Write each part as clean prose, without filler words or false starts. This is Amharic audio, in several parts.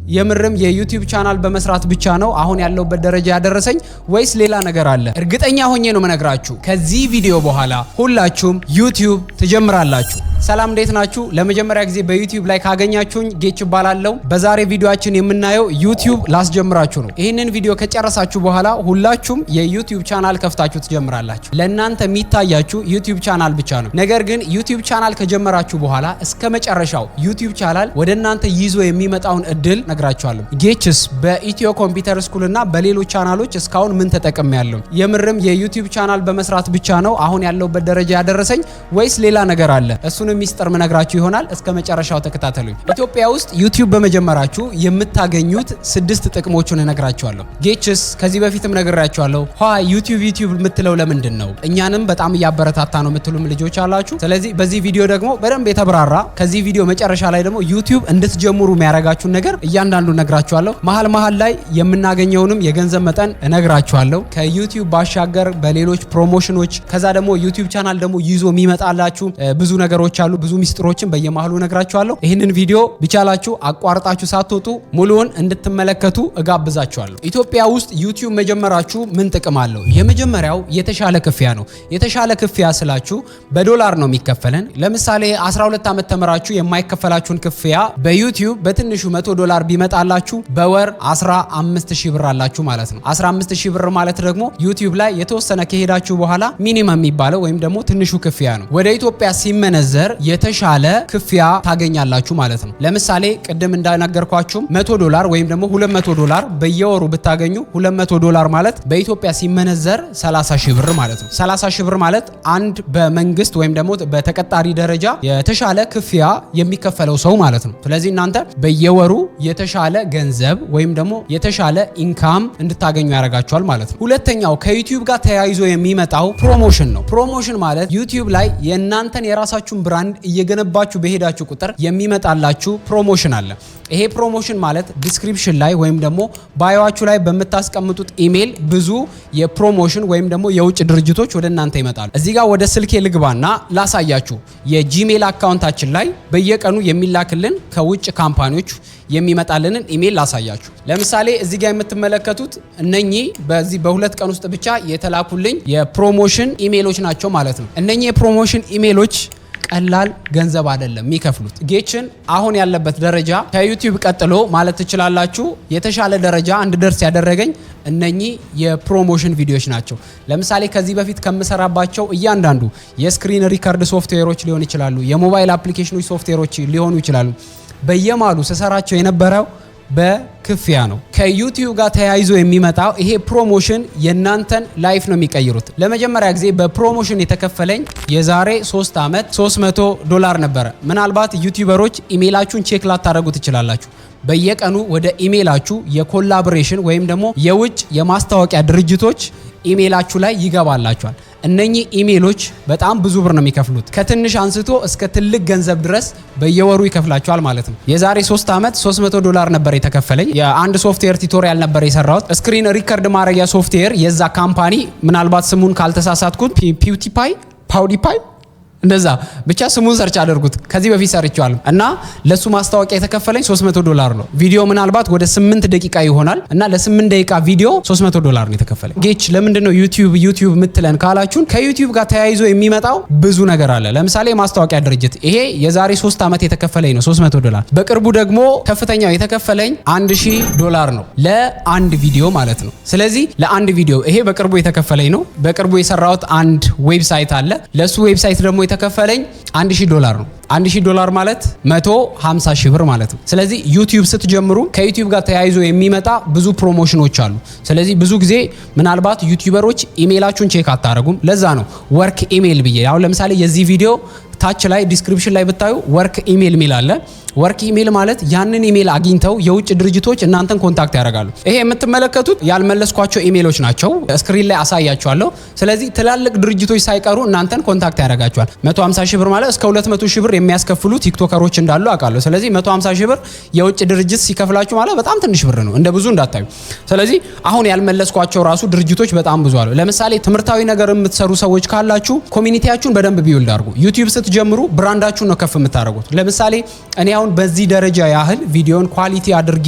የምርም የዩቲዩብ ቻናል በመስራት ብቻ ነው አሁን ያለውበት ደረጃ ያደረሰኝ ወይስ ሌላ ነገር አለ? እርግጠኛ ሆኜ ነው መነግራችሁ ከዚህ ቪዲዮ በኋላ ሁላችሁም ዩቲዩብ ትጀምራላችሁ። ሰላም እንዴት ናችሁ? ለመጀመሪያ ጊዜ በዩቲዩብ ላይ ካገኛችሁኝ ጌች ይባላልው። በዛሬ ቪዲዮአችን የምናየው ዩቲዩብ ላስጀምራችሁ ነው። ይህንን ቪዲዮ ከጨረሳችሁ በኋላ ሁላችሁም የዩቲዩብ ቻናል ከፍታችሁ ትጀምራላችሁ። ለእናንተ የሚታያችሁ ዩቲዩብ ቻናል ብቻ ነው። ነገር ግን ዩቲዩብ ቻናል ከጀመራችሁ በኋላ እስከ መጨረሻው ዩቲዩብ ቻናል ወደ እናንተ ይዞ የሚመጣውን እድል ነግራችኋለሁ። ጌችስ በኢትዮ ኮምፒውተር ስኩል እና በሌሎች ቻናሎች እስካሁን ምን ተጠቅሜያለሁ? የምርም የዩቲዩብ ቻናል በመስራት ብቻ ነው አሁን ያለውበት ደረጃ ያደረሰኝ ወይስ ሌላ ነገር አለ? እሱን ሚስጥር መነግራችሁ ይሆናል። እስከ መጨረሻው ተከታተሉኝ። ኢትዮጵያ ውስጥ ዩቲዩብ በመጀመራችሁ የምታገኙት 6 ጥቅሞችን እነግራችኋለሁ። ጌችስ ከዚህ በፊትም ነግራችኋለሁ። ዩቲዩብ የምትለው ለምንድን ነው? እኛንም በጣም እያበረታታ ነው የምትሉም ልጆች አላችሁ። ስለዚህ በዚህ ቪዲዮ ደግሞ በደንብ የተብራራ ከዚህ ቪዲዮ መጨረሻ ላይ ደግሞ ዩቲዩብ እንድትጀምሩ የሚያረጋችሁን ነገር እያንዳንዱ እነግራችኋለሁ። መሃል ላይ የምናገኘውንም የገንዘብ መጠን እነግራችኋለሁ። ከዩቲዩብ ባሻገር በሌሎች ፕሮሞሽኖች ከዛ ደግሞ ዩቲዩብ ቻናል ደግሞ ይዞ የሚመጣላችሁ ብዙ ነገሮች አሉ። ብዙ ሚስጥሮችን በየመሃሉ ነግራችኋለሁ። ይህንን ቪዲዮ ቢቻላችሁ አቋርጣችሁ ሳትወጡ ሙሉውን እንድትመለከቱ እጋብዛችኋለሁ። ኢትዮጵያ ውስጥ ዩቲዩብ መጀመራችሁ ምን ጥቅም አለው? የመጀመሪያው የተሻለ ክፍያ ነው። የተሻለ ክፍያ ስላችሁ በዶላር ነው የሚከፈለን። ለምሳሌ 12 ዓመት ተመራችሁ የማይከፈላችሁን ክፍያ በዩቲዩብ በትንሹ $100 ቢመጣላችሁ በወር 15000 ብር አላችሁ ማለት ነው። 15000 ብር ማለት ደግሞ ዩቲዩብ ላይ የተወሰነ ከሄዳችሁ በኋላ ሚኒመም የሚባለው ወይም ደግሞ ትንሹ ክፍያ ነው። ወደ ኢትዮጵያ ሲመነዘር የተሻለ ክፍያ ታገኛላችሁ ማለት ነው። ለምሳሌ ቅድም እንዳነገርኳችሁ $100 ወይም ደግሞ $200 በየወሩ ብታገኙ $200 ማለት በኢትዮጵያ ሲመነዘር 30000 ብር ማለት ነው። 30000 ብር ማለት አንድ በመንግስት ወይም ደግሞ በተቀጣሪ ደረጃ የተሻለ ክፍያ የሚከፈለው ሰው ማለት ነው። ስለዚህ እናንተ በየወሩ የተሻለ ገንዘብ ወይም ደግሞ የተሻለ ኢንካም እንድታገኙ ያደርጋችኋል ማለት ነው። ሁለተኛው ከዩቲዩብ ጋር ተያይዞ የሚመጣው ፕሮሞሽን ነው። ፕሮሞሽን ማለት ዩቲዩብ ላይ የእናንተን የራሳችሁን ብራንድ እየገነባችሁ በሄዳችሁ ቁጥር የሚመጣላችሁ ፕሮሞሽን አለ። ይሄ ፕሮሞሽን ማለት ዲስክሪፕሽን ላይ ወይም ደግሞ ባዮአችሁ ላይ በምታስቀምጡት ኢሜል ብዙ የፕሮሞሽን ወይም ደግሞ የውጭ ድርጅቶች ወደ እናንተ ይመጣሉ። እዚህ ጋር ወደ ስልኬ ልግባና ላሳያችሁ። የጂሜል አካውንታችን ላይ በየቀኑ የሚላክልን ከውጭ ካምፓኒዎች የሚመጣልንን ኢሜል ላሳያችሁ። ለምሳሌ እዚህ ጋር የምትመለከቱት እነኚህ በዚህ በሁለት ቀን ውስጥ ብቻ የተላኩልኝ የፕሮሞሽን ኢሜሎች ናቸው ማለት ነው። እነኚህ የፕሮሞሽን ኢሜሎች ቀላል ገንዘብ አይደለም የሚከፍሉት። ጌችን አሁን ያለበት ደረጃ ከዩቲዩብ ቀጥሎ ማለት ትችላላችሁ የተሻለ ደረጃ እንድደርስ ያደረገኝ እነኚህ የፕሮሞሽን ቪዲዮዎች ናቸው። ለምሳሌ ከዚህ በፊት ከምሰራባቸው እያንዳንዱ የስክሪን ሪከርድ ሶፍትዌሮች ሊሆን ይችላሉ፣ የሞባይል አፕሊኬሽኖች ሶፍትዌሮች ሊሆኑ ይችላሉ። በየማሉ ስሰራቸው የነበረው በክፍያ ነው። ከዩቲዩብ ጋር ተያይዞ የሚመጣው ይሄ ፕሮሞሽን የናንተን ላይፍ ነው የሚቀይሩት። ለመጀመሪያ ጊዜ በፕሮሞሽን የተከፈለኝ የዛሬ 3 ዓመት $300 ነበረ። ምናልባት ዩቲዩበሮች ኢሜላችሁን ቼክ ላታደርጉ ትችላላችሁ። በየቀኑ ወደ ኢሜላችሁ የኮላቦሬሽን ወይም ደግሞ የውጭ የማስታወቂያ ድርጅቶች ኢሜላችሁ ላይ ይገባላችኋል። እነኚህ ኢሜሎች በጣም ብዙ ብር ነው የሚከፍሉት። ከትንሽ አንስቶ እስከ ትልቅ ገንዘብ ድረስ በየወሩ ይከፍላችኋል ማለት ነው። የዛሬ 3 ዓመት $300 ነበር የተከፈለኝ። የአንድ ሶፍትዌር ቱቶሪያል ነበር የሰራሁት። ስክሪን ሪከርድ ማድረጊያ ሶፍትዌር የዛ ካምፓኒ ምናልባት ስሙን ካልተሳሳትኩት ፓውዲፓይ እንደዛ ብቻ ስሙን ሰርች አድርጉት። ከዚህ በፊት ሰርቻለሁ እና ለሱ ማስታወቂያ የተከፈለኝ $300 ነው። ቪዲዮ ምናልባት ወደ 8 ደቂቃ ይሆናል እና ለ8 ደቂቃ ቪዲዮ $300 ነው የተከፈለኝ። ጌች ለምንድን ነው ዩቲዩብ ምትለን ካላችሁን ከዩቲዩብ ጋር ተያይዞ የሚመጣው ብዙ ነገር አለ። ለምሳሌ ማስታወቂያ ድርጅት ይሄ የዛሬ 3 ዓመት የተከፈለኝ ነው $300። በቅርቡ ደግሞ ከፍተኛው የተከፈለኝ $1000 ነው ለአንድ ቪዲዮ ማለት ነው። ስለዚህ ለአንድ ቪዲዮ ይሄ በቅርቡ የተከፈለኝ ነው። በቅርቡ የሰራሁት አንድ ዌብሳይት አለ። ለሱ ዌብሳይት ደግሞ የተከፈለኝ $1000 ነው። $1000 ማለት 150,000 ብር ማለት ነው። ስለዚህ ዩቲዩብ ስትጀምሩ ከዩቲዩብ ጋር ተያይዞ የሚመጣ ብዙ ፕሮሞሽኖች አሉ። ስለዚህ ብዙ ጊዜ ምናልባት ዩቲዩበሮች ኢሜላችሁን ቼክ አታረጉም። ለዛ ነው ወርክ ኢሜል ብዬ አሁን ለምሳሌ የዚህ ቪዲዮ ታች ላይ ዲስክሪፕሽን ላይ ብታዩ ወርክ ኢሜል ሚል አለ። ወርክ ኢሜል ማለት ያንን ኢሜል አግኝተው የውጭ ድርጅቶች እናንተን ኮንታክት ያደርጋሉ። ይሄ የምትመለከቱት ያልመለስኳቸው ኢሜሎች ናቸው። ስክሪን ላይ አሳያችኋለሁ። ስለዚህ ትላልቅ ድርጅቶች ሳይቀሩ እናንተን ኮንታክት ያደርጋችኋል። 150,000 ብር ማለት እስከ 200,000 ብር የሚያስከፍሉ ቲክቶከሮች እንዳሉ አውቃለሁ። ስለዚህ 150,000 ብር የውጭ ድርጅት ሲከፍላችሁ ማለት በጣም ትንሽ ብር ነው፣ እንደ ብዙ እንዳታዩ። ስለዚህ አሁን ያልመለስኳቸው ራሱ ድርጅቶች በጣም ብዙ አሉ። ለምሳሌ ትምህርታዊ ነገር የምትሰሩ ሰዎች ካላችሁ ኮሚኒቲያችሁን በደንብ ቢውልድ አድርጉ። ዩቲዩብ ስትጀምሩ ብራንዳችሁን ነው ከፍ የምታደርጉት። ለምሳሌ እኔ አሁን አሁን በዚህ ደረጃ ያህል ቪዲዮን ኳሊቲ አድርጌ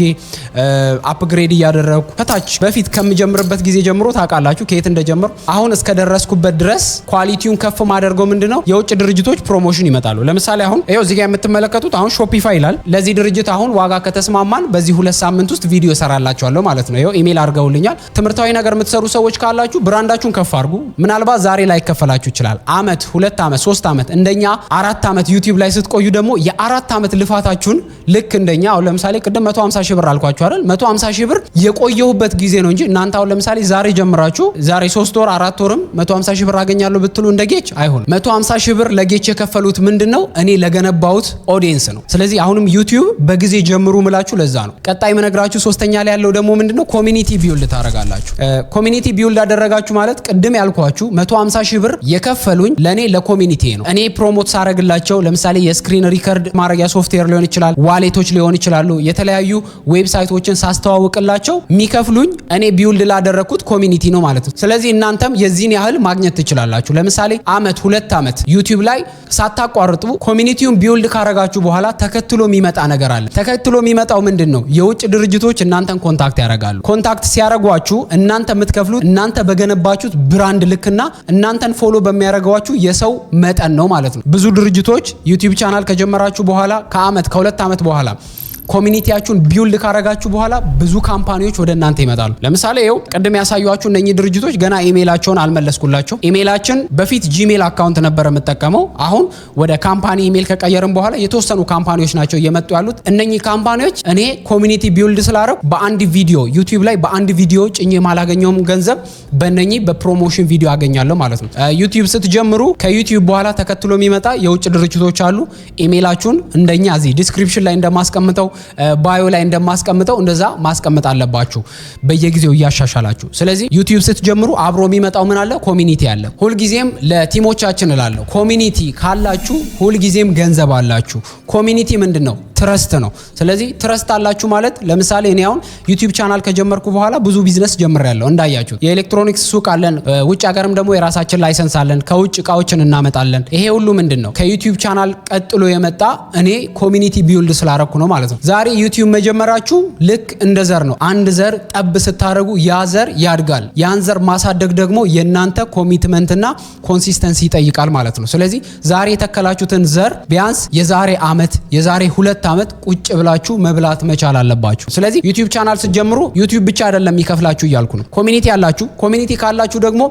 አፕግሬድ እያደረኩ ከታች በፊት ከምጀምርበት ጊዜ ጀምሮ ታውቃላችሁ ከየት እንደጀመርኩ አሁን እስከ ደረስኩበት ድረስ ኳሊቲውን ከፍ ማደርገው ምንድነው የውጭ ድርጅቶች ፕሮሞሽን ይመጣሉ። ለምሳሌ አሁን ይሄው እዚህ ጋር የምትመለከቱት አሁን ሾፒፋይ ይላል። ለዚህ ድርጅት አሁን ዋጋ ከተስማማን በዚህ 2 ሳምንት ውስጥ ቪዲዮ ሰራላችኋለሁ ማለት ነው። ይሄው ኢሜል አድርገውልኛል። ትምህርታዊ ነገር የምትሰሩ ሰዎች ካላችሁ ብራንዳችሁን ከፍ አድርጉ። ምናልባት ዛሬ ላይ ከፈላችሁ ይችላል። አመት 2 አመት 3 አመት እንደኛ 4 አመት ዩቲዩብ ላይ ስትቆዩ ደግሞ የ4 አመት ልፋታችሁን ልክ እንደኛ አሁን ለምሳሌ ቅድም 150 ሺህ ብር አልኳችሁ አይደል? 150 ሺህ ብር የቆየሁበት ጊዜ ነው እንጂ እናንተ አሁን ለምሳሌ ዛሬ ጀምራችሁ ዛሬ 3 ወር 4 ወርም 150 ሺህ ብር አገኛለሁ ብትሉ እንደ ጌች አይሆን። 150 ሺህ ብር ለጌች የከፈሉት ምንድነው እኔ ለገነባሁት ኦዲየንስ ነው። ስለዚህ አሁንም ዩቲዩብ በጊዜ ጀምሩ ምላችሁ ለዛ ነው። ቀጣይ መነግራችሁ ሶስተኛ ላይ ያለው ደግሞ ምንድነው ኮሚኒቲ ቢውልድ ታረጋላችሁ። ኮሚኒቲ ቢውልድ አደረጋችሁ ማለት ቅድም ያልኳችሁ 150 ሺህ ብር የከፈሉኝ ለኔ ለኮሚኒቲ ነው። እኔ ፕሮሞት ሳረግላቸው ለምሳሌ የስክሪን ሪከርድ ማድረጊያ ሶፍትዌር ሊሆን ይችላል፣ ዋሌቶች ሊሆን ይችላሉ፣ የተለያዩ ዌብሳይቶችን ሳስተዋውቅላቸው የሚከፍሉኝ እኔ ቢውልድ ላደረኩት ኮሚኒቲ ነው ማለት ነው። ስለዚህ እናንተም የዚህን ያህል ማግኘት ትችላላችሁ። ለምሳሌ አመት 2 አመት ዩቲዩብ ላይ ሳታቋርጡ ኮሚኒቲውን ቢውልድ ካረጋችሁ በኋላ ተከትሎ የሚመጣ ነገር አለ። ተከትሎ የሚመጣው ምንድነው? የውጭ ድርጅቶች እናንተን ኮንታክት ያደርጋሉ። ኮንታክት ሲያደርጓችሁ እናንተ የምትከፍሉት እናንተ በገነባችሁት ብራንድ ልክና እናንተን ፎሎ በሚያደርጓችሁ የሰው መጠን ነው ማለት ነው። ብዙ ድርጅቶች ዩቲዩብ ቻናል ከጀመራችሁ በኋላ ከአመት ከ2 አመት በኋላ ኮሚኒቲያችሁን ቢውልድ ካረጋችሁ በኋላ ብዙ ካምፓኒዎች ወደ እናንተ ይመጣሉ። ለምሳሌ ይኸው ቅድም ያሳዩአችሁ እነኚህ ድርጅቶች ገና ኢሜይላቸውን አልመለስኩላቸው። ኢሜይላችን በፊት ጂሜል አካውንት ነበር የምጠቀመው። አሁን ወደ ካምፓኒ ኢሜይል ከቀየርን በኋላ የተወሰኑ ካምፓኒዎች ናቸው እየመጡ ያሉት። እነኚህ ካምፓኒዎች እኔ ኮሚኒቲ ቢውልድ ስላረኩ በአንድ ቪዲዮ ዩቲዩብ ላይ በአንድ ቪዲዮ ጭኜ ማላገኘውም ገንዘብ በእነኚህ በፕሮሞሽን ቪዲዮ አገኛለሁ ማለት ነው። ዩቲዩብ ስትጀምሩ ከዩቲዩብ በኋላ ተከትሎ የሚመጣ የውጭ ድርጅቶች አሉ። ኢሜይላችሁን እንደኛ እዚህ ዲስክሪፕሽን ላይ እንደማስቀምጠው ባዮ ላይ እንደማስቀምጠው እንደዛ ማስቀመጥ አለባችሁ በየጊዜው እያሻሻላችሁ። ስለዚህ ዩቲዩብ ስትጀምሩ አብሮ የሚመጣው ምን አለ? ኮሚኒቲ አለ። ሁልጊዜም ለቲሞቻችን እላለሁ ኮሚኒቲ ካላችሁ ሁልጊዜም ገንዘብ አላችሁ። ኮሚኒቲ ምንድነው? ትረስት ነው። ስለዚህ ትረስት አላችሁ ማለት ለምሳሌ እኔ አሁን ዩቲዩብ ቻናል ከጀመርኩ በኋላ ብዙ ቢዝነስ ጀምሬያለሁ። እንዳያችሁት የኤሌክትሮኒክስ ሱቅ አለን፣ ውጭ ሀገርም ደግሞ የራሳችን ላይሰንስ አለን፣ ከውጭ እቃዎችን እናመጣለን። ይሄ ሁሉ ምንድነው? ከዩቲዩብ ቻናል ቀጥሎ የመጣ እኔ ኮሚኒቲ ቢውልድ ስላረኩ ነው ማለት ነው። ዛሬ ዩቲዩብ መጀመራችሁ ልክ እንደ ዘር ነው። አንድ ዘር ጠብ ስታረጉ ያ ዘር ያድጋል። ያን ዘር ማሳደግ ደግሞ የናንተ ኮሚትመንትና ኮንሲስተንሲ ይጠይቃል ማለት ነው። ስለዚህ ዛሬ የተከላችሁትን ዘር ቢያንስ የዛሬ አመት የዛሬ 2 አመት ቁጭ ብላችሁ መብላት መቻል አለባችሁ። ስለዚህ ዩቲዩብ ቻናል ስትጀምሩ ዩቲዩብ ብቻ አይደለም የሚከፍላችሁ እያልኩ ነው። ኮሚኒቲ ያላችሁ፣ ኮሚኒቲ ካላችሁ ደግሞ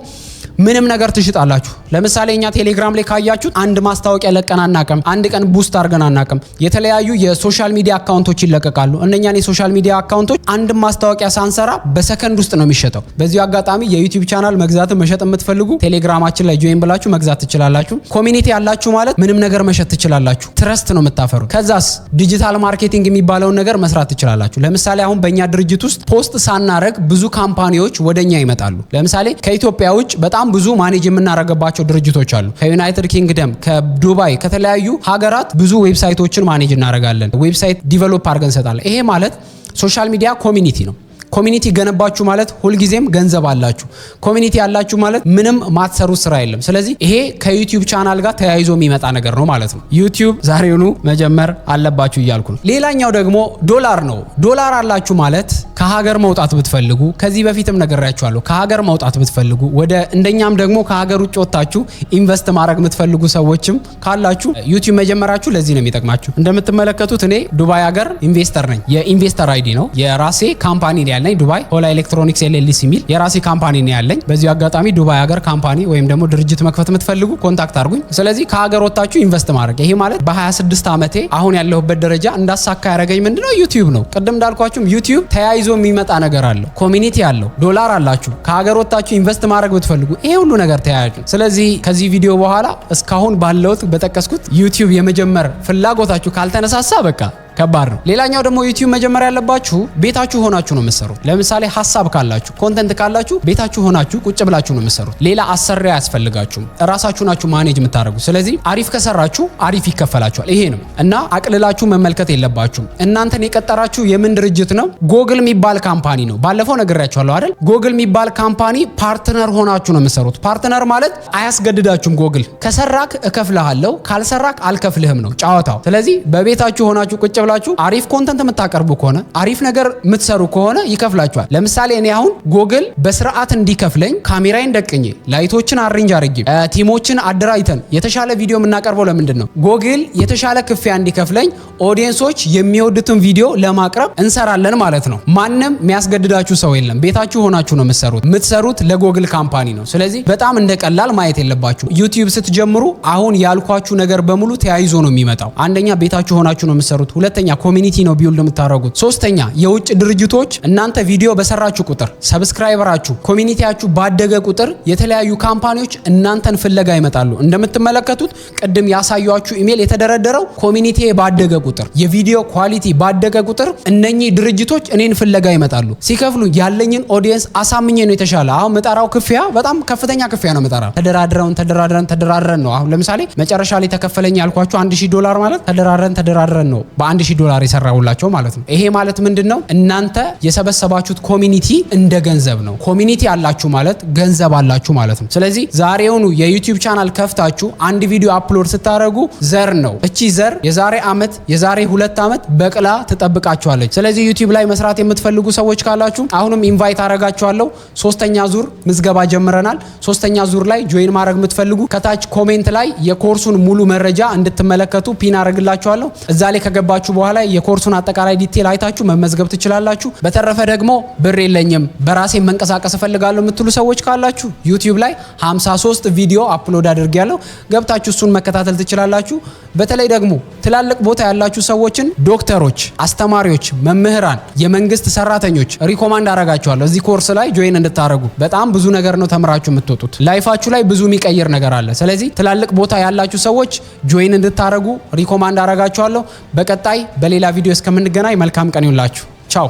ምንም ነገር ትሽጣላችሁ። ለምሳሌ እኛ ቴሌግራም ላይ ካያችሁት አንድ ማስታወቂያ ለቀን አናቀም፣ አንድ ቀን ቡስት አድርገን አናቀም። የተለያዩ የሶሻል ሚዲያ አካውንቶች ይለቀቃሉ። እነኛን የሶሻል ሚዲያ አካውንቶች አንድ ማስታወቂያ ሳንሰራ በሰከንድ ውስጥ ነው የሚሸጠው። በዚህ አጋጣሚ የዩቲዩብ ቻናል መግዛት መሸጥ የምትፈልጉ ቴሌግራማችን ላይ ጆይን ብላችሁ መግዛት ትችላላችሁ። ኮሚኒቲ ያላችሁ ማለት ምንም ነገር መሸጥ ትችላላችሁ። ትረስት ነው የምታፈሩት። ከዛስ ዲጂታል ማርኬቲንግ የሚባለውን ነገር መስራት ትችላላችሁ። ለምሳሌ አሁን በእኛ ድርጅት ውስጥ ፖስት ሳናረግ ብዙ ካምፓኒዎች ወደኛ ይመጣሉ። ለምሳሌ ከኢትዮጵያ ውጭ በጣም ብዙ ማኔጅ የምናረጋባቸው ድርጅቶች አሉ። ከዩናይትድ ኪንግደም፣ ከዱባይ፣ ከተለያዩ ሀገራት ብዙ ዌብሳይቶችን ማኔጅ እናረጋለን። ዌብሳይት ዲቨሎፕ አድርገን እንሰጣለን። ይሄ ማለት ሶሻል ሚዲያ ኮሚኒቲ ነው። ኮሚኒቲ ገነባችሁ ማለት ሁልጊዜም ገንዘብ አላችሁ። ኮሚኒቲ ያላችሁ ማለት ምንም ማትሰሩት ስራ የለም። ስለዚህ ይሄ ከዩቲዩብ ቻናል ጋር ተያይዞ የሚመጣ ነገር ነው ማለት ነው። ዩቲዩብ ዛሬውኑ መጀመር አለባችሁ እያልኩ ነው። ሌላኛው ደግሞ ዶላር ነው። ዶላር አላችሁ ማለት ከሀገር መውጣት ብትፈልጉ፣ ከዚህ በፊትም ነግሬያችኋለሁ፣ ከሀገር መውጣት ብትፈልጉ ወደ እንደኛም ደግሞ ከሀገር ውጭ ወጣችሁ ኢንቨስት ማድረግ የምትፈልጉ ሰዎችም ካላችሁ ዩቲዩብ መጀመራችሁ ለዚህ ነው የሚጠቅማችሁ። እንደምትመለከቱት እኔ ዱባይ ሀገር ኢንቨስተር ነኝ። የኢንቨስተር አይዲ ነው የራሴ ካምፓኒ ነው ያለኝ። ዱባይ ሆላ ኤሌክትሮኒክስ ኤልኤልሲ ሚል የራሴ ካምፓኒ ነው ያለኝ። በዚህ አጋጣሚ ዱባይ ሀገር ካምፓኒ ወይም ደግሞ ድርጅት መክፈት የምትፈልጉ ኮንታክት አድርጉኝ። ስለዚህ ከሀገር ወጣችሁ ኢንቨስት ማድረግ ይሄ ማለት በ26 ዓመቴ አሁን ያለሁበት ደረጃ እንዳሳካ ያደረገኝ ምንድነው? ዩቲዩብ ነው። ቅድም እንዳልኳችሁ ዩቲዩብ ተያይዞ የሚመጣ ነገር አለው። ኮሚኒቲ አለው። ዶላር አላችሁ። ከሀገር ወጣችሁ ኢንቨስት ማድረግ ብትፈልጉ ይሄ ሁሉ ነገር ተያያዥ። ስለዚህ ከዚህ ቪዲዮ በኋላ እስካሁን ባለውት በጠቀስኩት ዩቲዩብ የመጀመር ፍላጎታችሁ ካልተነሳሳ በቃ ከባድ ነው። ሌላኛው ደግሞ ዩቲዩብ መጀመር ያለባችሁ ቤታችሁ ሆናችሁ ነው የምትሰሩት። ለምሳሌ ሐሳብ ካላችሁ፣ ኮንተንት ካላችሁ ቤታችሁ ሆናችሁ ቁጭ ብላችሁ ነው የምትሰሩት። ሌላ አሰሪ አያስፈልጋችሁም። ራሳችሁ ናችሁ ማኔጅ የምታደርጉት። ስለዚህ አሪፍ ከሰራችሁ አሪፍ ይከፈላችኋል። ይሄ ነው እና አቅልላችሁ መመልከት የለባችሁም። እናንተን የቀጠራችሁ የምን ድርጅት ነው? ጎግል የሚባል ካምፓኒ ነው። ባለፈው ነግሬያችኋለሁ አይደል? ጎግል የሚባል ካምፓኒ ፓርትነር ሆናችሁ ነው የምትሰሩት። ፓርትነር ማለት አያስገድዳችሁም። ጎግል ከሰራክ እከፍልሃለሁ፣ ካልሰራክ አልከፍልህም ነው ጨዋታው። ስለዚህ በቤታችሁ ሆናችሁ ቁጭ የሚከፍላችሁ? አሪፍ ኮንተንት የምታቀርቡ ከሆነ አሪፍ ነገር የምትሰሩ ከሆነ ይከፍላችኋል። ለምሳሌ እኔ አሁን ጎግል በስርዓት እንዲከፍለኝ ካሜራዬን ደቅኜ ላይቶችን አሬንጅ አድርጌ ቲሞችን አደራጅተን የተሻለ ቪዲዮ የምናቀርበው ለምንድን ነው? ጎግል የተሻለ ክፍያ እንዲከፍለኝ ኦዲየንሶች የሚወዱትን ቪዲዮ ለማቅረብ እንሰራለን ማለት ነው። ማንም የሚያስገድዳችሁ ሰው የለም። ቤታችሁ ሆናችሁ ነው የምትሰሩት ለጎግል ካምፓኒ ነው። ስለዚህ በጣም እንደቀላል ማየት የለባችሁ። ዩቲዩብ ስትጀምሩ አሁን ያልኳችሁ ነገር በሙሉ ተያይዞ ነው የሚመጣው። አንደኛ ቤታችሁ ሆናችሁ ነው የምትሰሩት። ሁለተኛ ኮሚኒቲ ነው ቢውልድ የምታደርጉት። ሶስተኛ የውጭ ድርጅቶች እናንተ ቪዲዮ በሰራችሁ ቁጥር ሰብስክራይበራችሁ ኮሚኒቲያችሁ ባደገ ቁጥር የተለያዩ ካምፓኒዎች እናንተን ፍለጋ ይመጣሉ። እንደምትመለከቱት ቅድም ያሳያችሁ ኢሜል የተደረደረው ኮሚኒቲ ባደገ ቁጥር የቪዲዮ ኳሊቲ ባደገ ቁጥር እነኚህ ድርጅቶች እኔን ፍለጋ ይመጣሉ። ሲከፍሉ ያለኝን ኦዲየንስ አሳምኜ ነው የተሻለ። አሁን መጣራው ክፍያ በጣም ከፍተኛ ክፍያ ነው መጣራው። ተደራድረን ነው። አሁን ለምሳሌ መጨረሻ ላይ ተከፈለኝ ያልኳችሁ $1000 ማለት ተደራድረን ነው በ$1000 የሰራውላቸው ማለት ነው። ይሄ ማለት ምንድነው? እናንተ የሰበሰባችሁት ኮሚኒቲ እንደ ገንዘብ ነው። ኮሚኒቲ አላችሁ ማለት ገንዘብ አላችሁ ማለት ነው። ስለዚህ ዛሬውኑ የዩቲዩብ ቻናል ከፍታችሁ አንድ ቪዲዮ አፕሎድ ስታደርጉ ዘር ነው። እቺ ዘር የዛሬ ዓመት የዛሬ 2 ዓመት በቅላ ትጠብቃችኋለች። ስለዚህ ዩቲዩብ ላይ መስራት የምትፈልጉ ሰዎች ካላችሁ አሁንም ኢንቫይት አረጋችኋለሁ። 3ኛ ዙር ምዝገባ ጀምረናል። 3ኛ ዙር ላይ ጆይን ማድረግ የምትፈልጉ ከታች ኮሜንት ላይ የኮርሱን ሙሉ መረጃ እንድትመለከቱ ፒን አረግላችኋለሁ። እዛ ላይ ከገባችሁ በኋላ የኮርሱን አጠቃላይ ዲቴል አይታችሁ መመዝገብ ትችላላችሁ። በተረፈ ደግሞ ብር የለኝም በራሴ መንቀሳቀስ እፈልጋለሁ የምትሉ ሰዎች ካላችሁ ዩቲዩብ ላይ 53 ቪዲዮ አፕሎድ አድርጌያለሁ። ገብታችሁ እሱን መከታተል ትችላላችሁ። በተለይ ደግሞ ትላልቅ ቦታ ያላችሁ ሰዎችን ዶክተሮች፣ አስተማሪዎች፣ መምህራን፣ የመንግስት ሰራተኞች ሪኮማንድ አረጋችኋለሁ እዚህ ኮርስ ላይ ጆይን እንድታረጉ። በጣም ብዙ ነገር ነው ተምራችሁ የምትወጡት። ላይፋችሁ ላይ ብዙ የሚቀይር ነገር አለ። ስለዚህ ትላልቅ ቦታ ያላችሁ ሰዎች ጆይን እንድታረጉ ሪኮማንድ አረጋችኋለሁ። በቀጣይ በሌላ ቪዲዮ እስከምንገናኝ መልካም ቀን ይሁንላችሁ። ቻው።